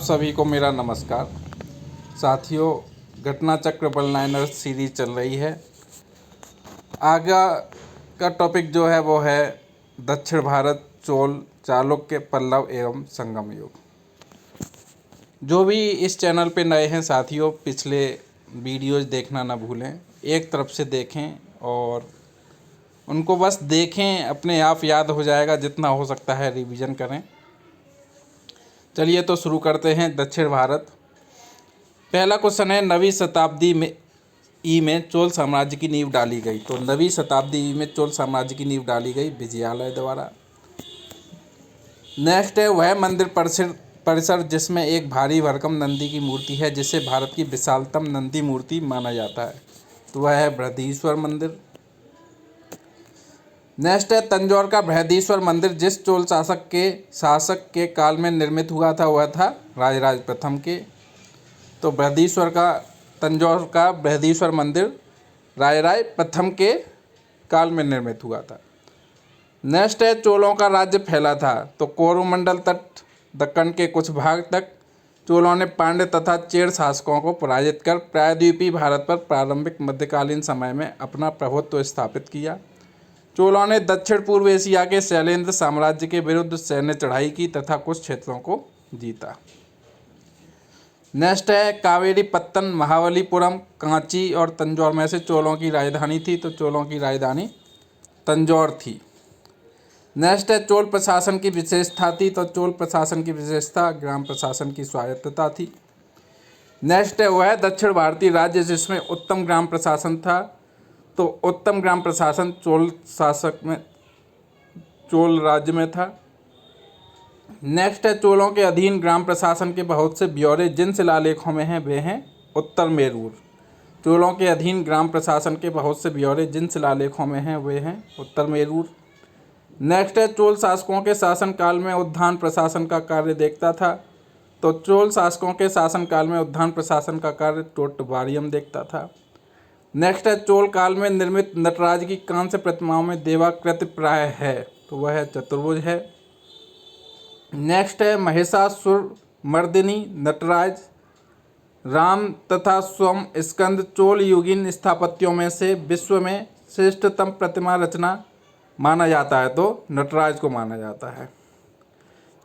सभी को मेरा नमस्कार। साथियों, घटना चक्र बल-9 सीरीज चल रही है। आगे का टॉपिक जो है वो है दक्षिण भारत, चोल, चालुक्य, पल्लव एवं संगम युग। जो भी इस चैनल पे नए हैं साथियों, पिछले वीडियोज़ देखना ना भूलें। एक तरफ से देखें और उनको बस देखें, अपने आप याद हो जाएगा। जितना हो सकता है रिवीजन करें। चलिए तो शुरू करते हैं। दक्षिण भारत। पहला क्वेश्चन है, 9वीं शताब्दी में चोल साम्राज्य की नींव डाली गई। तो 9वीं शताब्दी में चोल साम्राज्य की नींव डाली गई विजयालय द्वारा। नेक्स्ट है, वह मंदिर परिसर जिसमें एक भारी भरकम नंदी की मूर्ति है, जिसे भारत की विशालतम नंदी मूर्ति माना जाता है। तो वह है बृहदीश्वर मंदिर। नेक्स्ट है, तंजौर का बृहदीश्वर मंदिर जिस चोल शासक के काल में निर्मित हुआ था, वह था राजराज प्रथम के। तो तंजौर का बृहदीश्वर मंदिर राजराज प्रथम के काल में निर्मित हुआ था। नेक्स्ट है, चोलों का राज्य फैला था। तो कोरोमंडल तट दक्कन के कुछ भाग तक चोलों ने पांड्य तथा चेर शासकों को पराजित कर प्रायद्वीपीय भारत पर प्रारंभिक मध्यकालीन समय में अपना प्रभुत्व स्थापित किया। चोलों ने दक्षिण पूर्व एशिया के शैलेंद्र साम्राज्य के विरुद्ध सैन्य चढ़ाई की तथा कुछ क्षेत्रों को जीता। नेक्स्ट है, कावेरीपत्तन, महाबलीपुरम, कांची और तंजौर में से चोलों की राजधानी थी। तो चोलों की राजधानी तंजौर थी। नेक्स्ट है, चोल प्रशासन की विशेषता थी। तो चोल प्रशासन की विशेषता ग्राम प्रशासन की स्वायत्तता थी। नेक्स्ट है, वह दक्षिण भारतीय राज्य जिसमें उत्तम ग्राम प्रशासन था। तो उत्तम ग्राम प्रशासन चोल राज्य में था। नेक्स्ट है, चोलों के अधीन ग्राम प्रशासन के बहुत से ब्यौरे जिन शिलालेखों में हैं वे हैं उत्तर मेरूर। चोलों के अधीन ग्राम प्रशासन के बहुत से ब्यौरे जिन शिलालेखों में हैं वे हैं उत्तर मेरूर। नेक्स्ट है, चोल शासकों के शासनकाल में उद्यान प्रशासन का कार्य देखता था। तो चोल शासकों के शासनकाल में उद्यान प्रशासन का कार्य टोटवारियम देखता था। नेक्स्ट है, चोल काल में निर्मित नटराज की कांस्य प्रतिमाओं में देवाकृति प्राय है। तो वह चतुर्भुज है। नेक्स्ट है, महिषासुरमर्दिनी, नटराज, राम तथा स्वम स्कंद चोल युगीन स्थापत्यों में से विश्व में श्रेष्ठतम प्रतिमा रचना माना जाता है। तो नटराज को माना जाता है।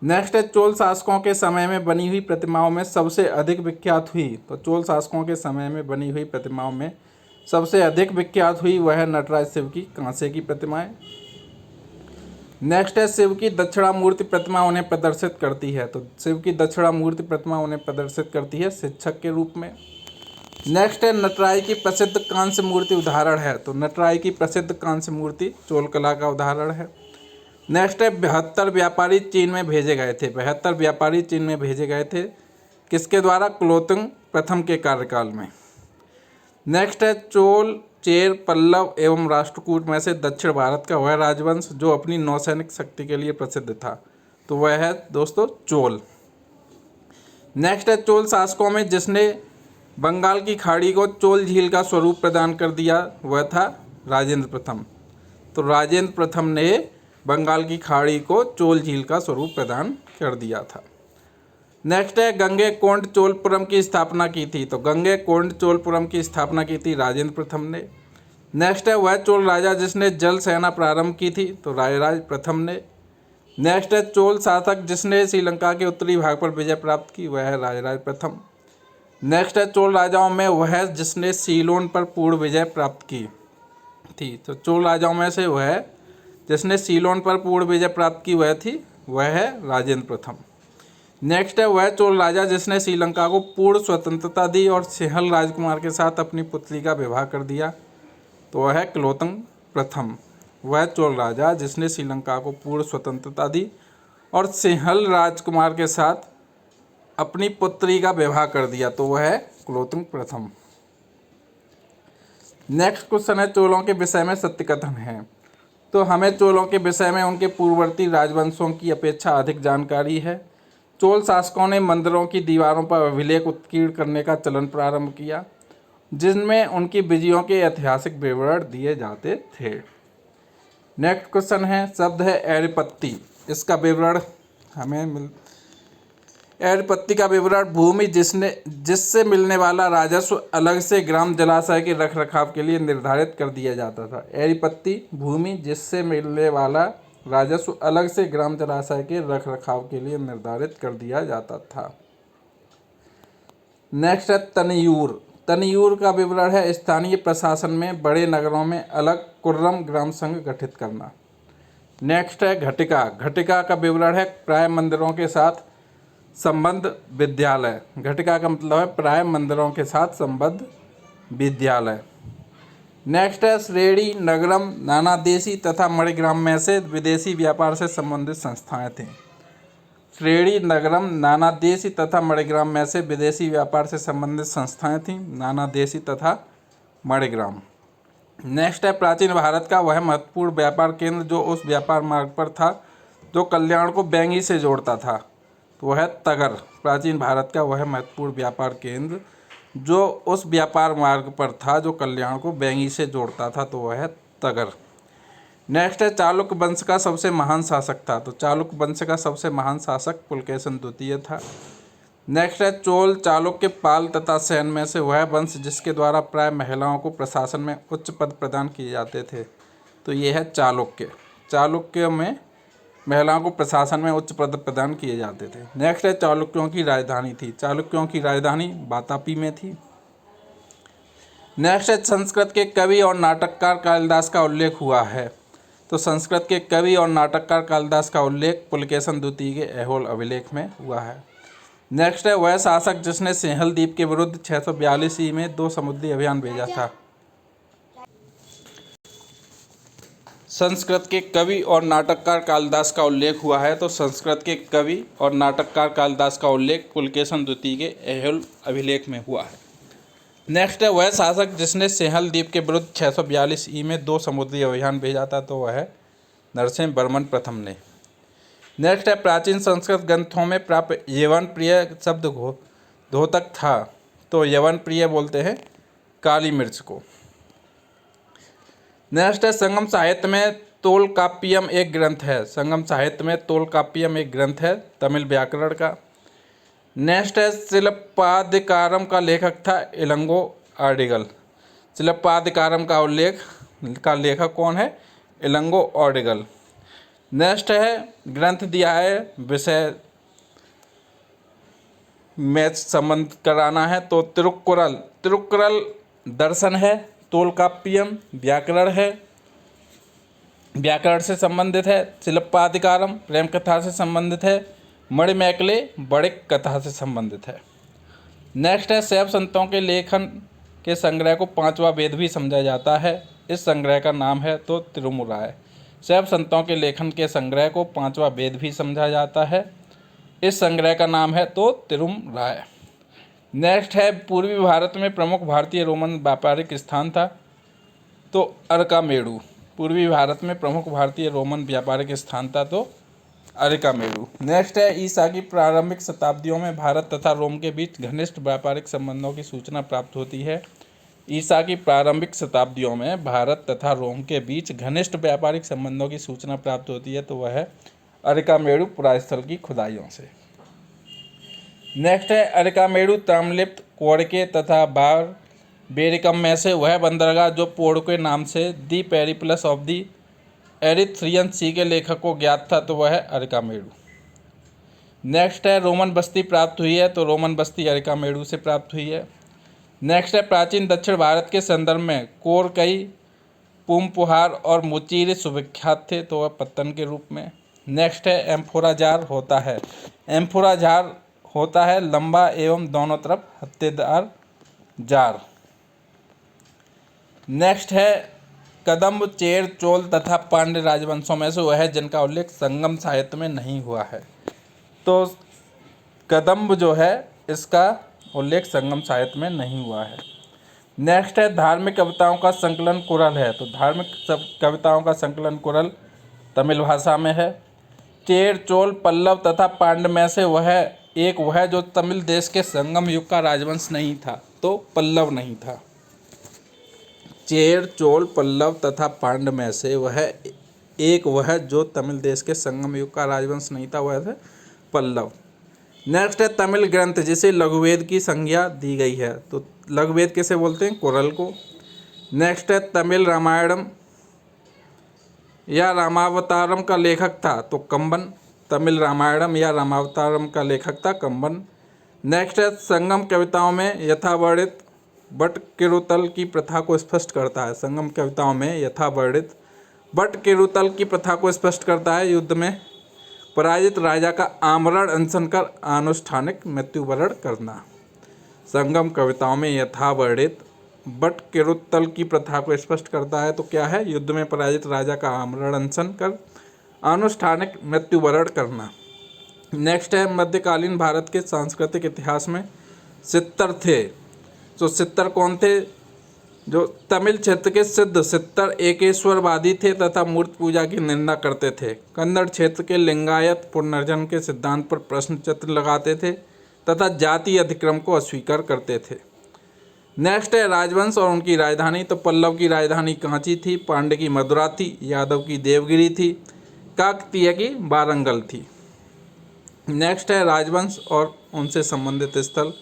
नेक्स्ट है, चोल शासकों के समय में बनी हुई प्रतिमाओं में सबसे अधिक विख्यात हुई। तो चोल शासकों के समय में बनी हुई प्रतिमाओं में सबसे अधिक विख्यात हुई वह है नटराज शिव की कांसे की प्रतिमाएं। नेक्स्ट है, शिव की दक्षिणामूर्ति प्रतिमा उन्हें प्रदर्शित करती है। तो शिव की दक्षिणामूर्ति प्रतिमा उन्हें प्रदर्शित करती है शिक्षक के रूप में। नेक्स्ट है, नटराज की प्रसिद्ध कांस्य मूर्ति उदाहरण है। तो नटराज की प्रसिद्ध कांस्य मूर्ति चोल कला का उदाहरण है। नेक्स्ट है, 72 व्यापारी चीन में भेजे गए थे। 72 व्यापारी चीन में भेजे गए थे किसके द्वारा? कुलोत्तुंग प्रथम के कार्यकाल में। नेक्स्ट है, चोल, चेर, पल्लव एवं राष्ट्रकूट में से दक्षिण भारत का वह राजवंश जो अपनी नौसैनिक शक्ति के लिए प्रसिद्ध था। तो वह है दोस्तों चोल। नेक्स्ट है, चोल शासकों में जिसने बंगाल की खाड़ी को चोल झील का स्वरूप प्रदान कर दिया वह था राजेंद्र प्रथम। तो राजेंद्र प्रथम ने बंगाल की खाड़ी को चोल झील का स्वरूप प्रदान कर दिया था। नेक्स्ट है, गंगैकोंड चोलपुरम की स्थापना की थी। तो गंगैकोंड चोलपुरम की स्थापना की थी राजेंद्र प्रथम ने। नेक्स्ट है, वह चोल राजा जिसने जल सेना प्रारंभ की थी। तो राजराज प्रथम ने। नेक्स्ट है, चोल शासक जिसने श्रीलंका के उत्तरी भाग पर विजय प्राप्त की वह है राजराज प्रथम। नेक्स्ट है, चोल राजाओं में वह जिसने सीलोन पर पूर्ण विजय प्राप्त की थी। तो चोल राजाओं में से वह जिसने सीलोन पर पूर्ण विजय प्राप्त की वह है राजेंद्र प्रथम। नेक्स्ट है, वह चोल राजा जिसने श्रीलंका को पूर्ण स्वतंत्रता दी और सिंहल राजकुमार के साथ अपनी पुत्री का विवाह कर दिया। तो वह है कुलोत्तुंग प्रथम। वह चोल राजा जिसने श्रीलंका को पूर्ण स्वतंत्रता दी और सिंहल राजकुमार के साथ अपनी पुत्री का विवाह कर दिया। तो वह है कुलोत्तुंग प्रथम। नेक्स्ट क्वेश्चन है, चोलों के विषय में सत्य कथन है। तो हमें चोलों के विषय में उनके पूर्ववर्ती राजवंशों की अपेक्षा अधिक जानकारी है। चोल शासकों ने मंदिरों की दीवारों पर अभिलेख उत्कीर्ण करने का चलन प्रारंभ किया जिनमें उनकी विजयों के ऐतिहासिक विवरण दिए जाते थे। नेक्स्ट क्वेश्चन है, शब्द है एरिपत्ती, इसका विवरण हमें एरिपत्ति का विवरण भूमि जिससे मिलने वाला राजस्व अलग से ग्राम जलाशय के रखरखाव के लिए निर्धारित कर दिया जाता था। एरिपत्ति भूमि जिससे मिलने वाला राजस्व अलग से ग्राम जलाशय के रखरखाव के लिए निर्धारित कर दिया जाता था। नेक्स्ट है तनियूर। तनियूर का विवरण है स्थानीय प्रशासन में बड़े नगरों में अलग कुर्रम ग्राम संघ गठित करना। नेक्स्ट है घटिका। घटिका का विवरण है प्राय मंदिरों के साथ संबद्ध विद्यालय। घटिका का मतलब है प्राय मंदिरों के साथ संबद्ध विद्यालय। नेक्स्ट है श्रेणी नगरम नानादेशी तथा मणिग्राम में से विदेशी व्यापार से संबंधित संस्थाएं थीं। श्रेणी नगरम नानादेशी तथा मणिग्राम में से विदेशी व्यापार से संबंधित संस्थाएं थीं, नानादेशी तथा मणिग्राम। नेक्स्ट है प्राचीन भारत का वह महत्वपूर्ण व्यापार केंद्र जो उस व्यापार मार्ग पर था जो कल्याण को बैंगी से जोड़ता था, तो वह है तगर। प्राचीन भारत का वह महत्वपूर्ण व्यापार केंद्र जो उस व्यापार मार्ग पर था जो कल्याण को बैंगी से जोड़ता था, तो वह है तगर। नेक्स्ट है चालुक्य वंश का सबसे महान शासक था, तो चालुक्य वंश का सबसे महान शासक पुलकेशन द्वितीय था। नेक्स्ट है चोल चालुक्य पाल तथा सेन में से वह वंश जिसके द्वारा प्राय महिलाओं को प्रशासन में उच्च पद प्रदान किए जाते थे, तो ये है चालुक्य। चालुक्य में महिलाओं को प्रशासन में उच्च पद प्रदान किए जाते थे। नेक्स्ट है चालुक्यों की राजधानी थी। चालुक्यों की राजधानी वातापी में थी। नेक्स्ट है संस्कृत के कवि और नाटककार कालिदास का उल्लेख हुआ है, तो संस्कृत के कवि और नाटककार कालिदास का उल्लेख पुलकेशन द्वितीय के ऐहोल अभिलेख में हुआ है। नेक्स्ट है वह शासक जिसने सिंहल द्वीप के विरुद्ध 642 ईस्वी में 2 समुद्री अभियान भेजा था। संस्कृत के कवि और नाटककार कालिदास का उल्लेख हुआ है, तो संस्कृत के कवि और नाटककार कालिदास का उल्लेख पुलकेशन द्वितीय के ऐहोल अभिलेख में हुआ है। नेक्स्ट है वह शासक जिसने सिंहल द्वीप के विरुद्ध 642 ईस्वी में 2 समुद्री अभियान भेजा था, तो वह है नरसिंह वर्मन प्रथम ने। नेक्स्ट है प्राचीन संस्कृत ग्रंथों में प्राप्त यवन प्रिय शब्द द्योतक था, तो यवन प्रिय बोलते हैं काली मिर्च को। नेक्स्ट है संगम साहित्य में तोलकाप्पियम एक ग्रंथ है। संगम साहित्य में तोलकाप्पियम एक ग्रंथ है तमिल व्याकरण का। नेक्स्ट है शिल्पाधिकारम का लेखक था इलंगो आर्डिगल। शिल्पाधिकारम का लेखक कौन है? इलंगो आर्डिगल। नेक्स्ट है ग्रंथ दिया है विषय में संबंध कराना है, तो तिरुक्कुरल दर्शन है, तोलकाप्पियम व्याकरण है, व्याकरण से संबंधित है, शिल्पाधिकारम प्रेम कथा से संबंधित है, मणिमेकले बड़िक कथा से संबंधित है। नेक्स्ट है शैव संतों के लेखन के संग्रह को 5वां वेद भी समझा जाता है। इस संग्रह का नाम है तो तिरुमुराय। शैव संतों के लेखन के संग्रह को 5वां वेद भी समझा जाता है। इस संग्रह का नाम है तो तिरुमराय। नेक्स्ट है पूर्वी भारत में प्रमुख भारतीय रोमन व्यापारिक स्थान था, तो अरकामेडू। पूर्वी भारत में प्रमुख भारतीय रोमन व्यापारिक स्थान था, तो अरकामेडू। नेक्स्ट है ईसा की प्रारंभिक शताब्दियों में भारत तथा रोम के बीच घनिष्ठ व्यापारिक संबंधों की सूचना प्राप्त होती है। ईसा की प्रारंभिक शताब्दियों में भारत तथा रोम के बीच घनिष्ठ व्यापारिक संबंधों की सूचना प्राप्त होती है, तो वह है अरकामेडू पुरास्थल की खुदाइयों से। नेक्स्ट है अरकामेडू ताम्रलिप्त कोड़के तथा बेरिकम में से वह बंदरगाह जो पोड़के नाम से दी पेरिप्लस ऑफ दी एरिथ्रियन सी के लेखक को ज्ञात था, तो वह है अरकामेडू। नेक्स्ट है रोमन बस्ती प्राप्त हुई है, तो रोमन बस्ती अरकामेडू से प्राप्त हुई है। नेक्स्ट है प्राचीन दक्षिण भारत के संदर्भ में कोरकई, पुमपुहार और मुचीर सुविख्यात थे, तो वह पत्तन के रूप में। नेक्स्ट है एम्फोरा जार होता है। एम्फोरा जार होता है लंबा एवं दोनों तरफ हत्तेदार जार। नेक्स्ट है कदम्ब, चेर, चोल तथा पांड्य राजवंशों में से वह है जिनका उल्लेख संगम साहित्य में नहीं हुआ है, तो कदम्ब जो है इसका उल्लेख संगम साहित्य में नहीं हुआ है। नेक्स्ट है धार्मिक कविताओं का संकलन कुरल है, तो धार्मिक कविताओं का संकलन कुरल तमिल भाषा में है। चेर, चोल, पल्लव तथा पांड्य में से वह जो तमिल देश के संगम युग का राजवंश नहीं था, तो पल्लव नहीं था। चेर, चोल, पल्लव तथा पांड्य में से वह जो तमिल देश के संगम युग का राजवंश नहीं था, वह थे पल्लव। नेक्स्ट है तमिल ग्रंथ जिसे लघुवेद की संज्ञा दी गई है, तो लघुवेद किसे बोलते हैं? कुरल को। नेक्स्ट है तमिल रामायणम या रामावतारम का लेखक था, तो कंबन। तमिल रामायणम या रामावतारम का लेखक था कंबन। नेक्स्ट है संगम कविताओं में यथावर्णित बट किरुतल की प्रथा को स्पष्ट करता है। संगम कविताओं में यथावर्णित बट किरुतल की प्रथा को स्पष्ट करता है। युद्ध में पराजित राजा का आमरण अनशन कर आनुष्ठानिक मृत्युवरण करना। संगम कविताओं में यथावर्णित बट किरुतल की प्रथा को स्पष्ट करता है, तो क्या है? युद्ध में पराजित राजा का आमरण अनशन कर आनुष्ठानिक मृत्युवरण करना। नेक्स्ट है मध्यकालीन भारत के सांस्कृतिक इतिहास में सित्तर थे। तो सित्तर कौन थे? जो तमिल क्षेत्र के सिद्ध सित्तर एकेश्वरवादी थे तथा मूर्ति पूजा की निंदा करते थे। कन्नड़ क्षेत्र के लिंगायत पुनर्जन्म के सिद्धांत पर प्रश्न चित्र लगाते थे तथा जाति अधिक्रम को अस्वीकार करते थे। नेक्स्ट है राजवंश और उनकी राजधानी। तो पल्लव की राजधानी कांची थी, पांड्य की मदुरा थी, यादव की देवगिरी थी, काकतीय की वारंगल थी। नेक्स्ट है राजवंश और उनसे संबंधित स्थल।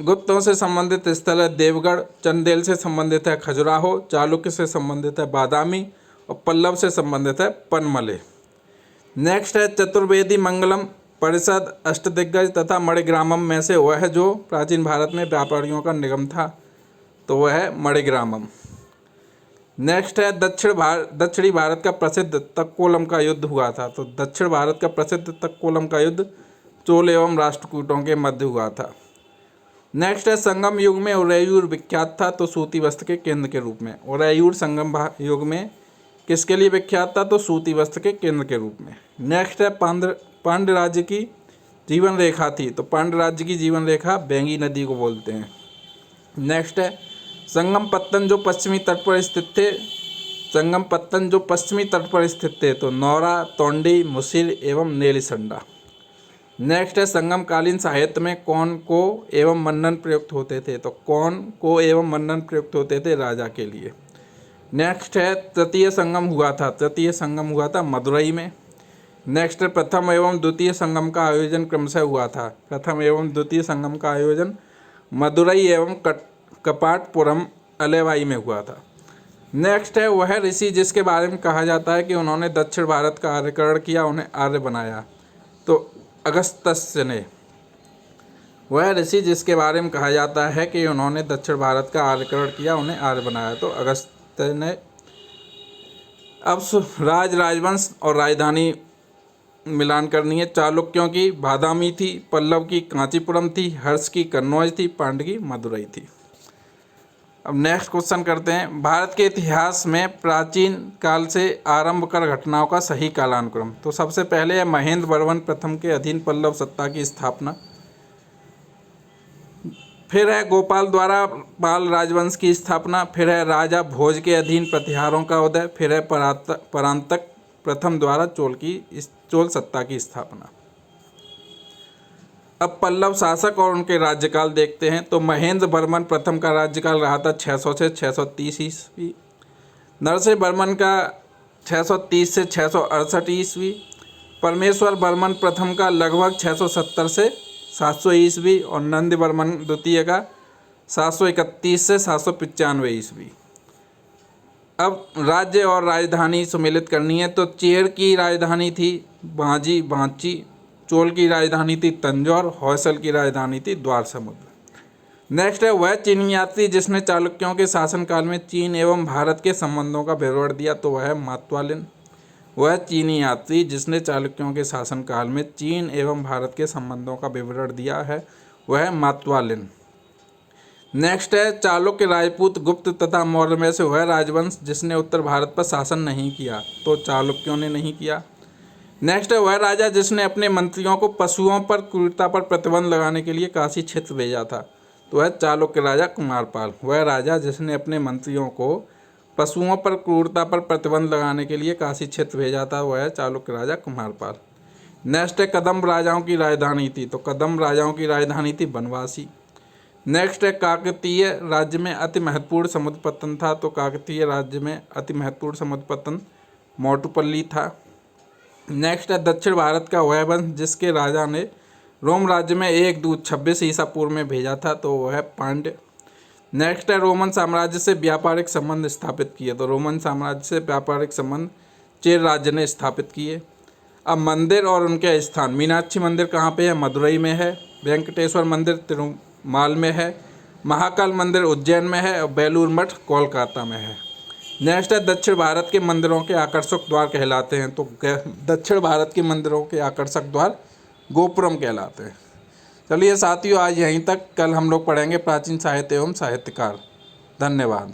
गुप्तों से संबंधित स्थल है देवगढ़, चंदेल से संबंधित है खजुराहो, चालुक्य से संबंधित है बादामी और पल्लव से संबंधित है पनमले। नेक्स्ट है चतुर्वेदी मंगलम परिषद, अष्टदिग्गज तथा मणिग्रामम में से वह है जो प्राचीन भारत में व्यापारियों का निगम था, तो वह है मणिग्रामम। नेक्स्ट है दक्षिणी भारत का प्रसिद्ध तक्कोलम का युद्ध हुआ था। तो दक्षिण भारत का प्रसिद्ध तक्कोलम का युद्ध चोल एवं राष्ट्रकूटों के मध्य हुआ था। नेक्स्ट है संगम युग में उदयपुर विख्यात था, तो सूती वस्त्र के केंद्र के रूप में। उदयपुर संगम युग में किसके लिए विख्यात था? तो सूती वस्त्र के केंद्र के रूप में। नेक्स्ट है पांड्य राज्य की जीवन रेखा थी। तो पांड्य राज्य की जीवन रेखा बैंगी नदी को बोलते हैं। नेक्स्ट है संगम पत्तन जो पश्चिमी तट पर स्थित थे। संगम पत्तन जो पश्चिमी तट पर स्थित थे, तो नौरा, तोंडी, मुसिर एवं नेलिसंडा। नेक्स्ट है संगमकालीन साहित्य में कौन को एवं मन्नन प्रयुक्त होते थे। तो कौन को एवं मन्नन प्रयुक्त होते थे? राजा के लिए। नेक्स्ट है तृतीय संगम हुआ था। तृतीय संगम हुआ था मदुरई में। नेक्स्ट है प्रथम एवं द्वितीय संगम का आयोजन क्रमशः हुआ था। प्रथम एवं द्वितीय संगम का आयोजन मदुरई एवं कपाटपुरम अलेवाई में हुआ था। नेक्स्ट है वह ऋषि जिसके बारे में कहा जाता है कि उन्होंने दक्षिण भारत का आर्यकरण किया, उन्हें आर्य बनाया, तो अगस्त्य ने। वह ऋषि जिसके बारे में कहा जाता है कि उन्होंने दक्षिण भारत का आर्यकरण किया, उन्हें आर्य बनाया, तो अगस्त्य ने। अब राजवंश और राजधानी मिलान करनी है। चालुक्यों की बादामी थी, पल्लव की कांचीपुरम थी, हर्ष की कन्नौज थी, पांड्य की मदुरई थी। अब नेक्स्ट क्वेश्चन करते हैं। भारत के इतिहास में प्राचीन काल से आरंभ कर घटनाओं का सही कालानुक्रम। तो सबसे पहले है महेंद्र वर्मन प्रथम के अधीन पल्लव सत्ता की स्थापना। फिर है गोपाल द्वारा पाल राजवंश की स्थापना। फिर है राजा भोज के अधीन प्रतिहारों का उदय। फिर है परांतक प्रथम द्वारा चोल सत्ता की स्थापना। अब पल्लव शासक और उनके राज्यकाल देखते हैं। तो महेंद्र वर्मन प्रथम का राज्यकाल रहा था 600 से 630 ईस्वी। नरसिंह वर्मन का 630 से 668 ईस्वी। परमेश्वर वर्मन प्रथम का लगभग 670 से 700 ईस्वी और नंद वर्मन द्वितीय का 731 से 795 ईस्वी। अब राज्य और राजधानी सम्मिलित करनी है। तो चेर की राजधानी थी बांची, चोल की राजधानी थी तंजौर, होयसल की राजधानी थी द्वार समुद्र। नेक्स्ट है वह चीनी यात्री जिसने चालुक्यों के शासनकाल में चीन एवं भारत के संबंधों का विवरण दिया, तो वह है मातवालिन। वह चीनी यात्री जिसने चालुक्यों के शासनकाल में चीन एवं भारत के संबंधों का विवरण दिया है, वह है मातवालिन। नेक्स्ट है चालुक्य, राजपूत, गुप्त तथा मौर्य में से वह राजवंश जिसने उत्तर भारत पर शासन नहीं किया, तो चालुक्यों ने नहीं किया। नेक्स्ट है वह राजा जिसने अपने मंत्रियों को पशुओं पर क्रूरता पर प्रतिबंध लगाने के लिए काशी क्षेत्र भेजा था, तो वह चालुक्य राजा कुमारपाल। वह राजा जिसने अपने मंत्रियों को पशुओं पर क्रूरता पर प्रतिबंध लगाने के लिए काशी क्षेत्र भेजा था, वह चालुक्य राजा कुमारपाल। नेक्स्ट है कदम्ब राजाओं की राजधानी थी। तो कदम्ब राजाओं की राजधानी थी बनवासी। नेक्स्ट है काकतीय राज्य में अति महत्वपूर्ण समुद्र पत्तन था। तो काकतीय राज्य में अति महत्वपूर्ण समुद्र पत्तन मोटुपल्ली था। नेक्स्ट है दक्षिण भारत का वह वंश जिसके राजा ने रोम राज्य में एक दूत 26 ईसा पूर्व में भेजा था, तो वह है पांड्य। नेक्स्ट है रोमन साम्राज्य से व्यापारिक संबंध स्थापित किए, तो रोमन साम्राज्य से व्यापारिक संबंध चेर राज्य ने स्थापित किए। अब मंदिर और उनके स्थान। मीनाक्षी मंदिर कहाँ पे है? मदुरई में है। वेंकटेश्वर मंदिर तिरुमाल में है। महाकाल मंदिर उज्जैन में है और बेलूर मठ कोलकाता में है। नेक्स्ट है दक्षिण भारत के मंदिरों के आकर्षक द्वार कहलाते हैं, तो दक्षिण भारत के मंदिरों के आकर्षक द्वार गोपुरम कहलाते हैं। चलिए साथियों, आज यहीं तक। कल हम लोग पढ़ेंगे प्राचीन साहित्य एवं साहित्यकार। धन्यवाद।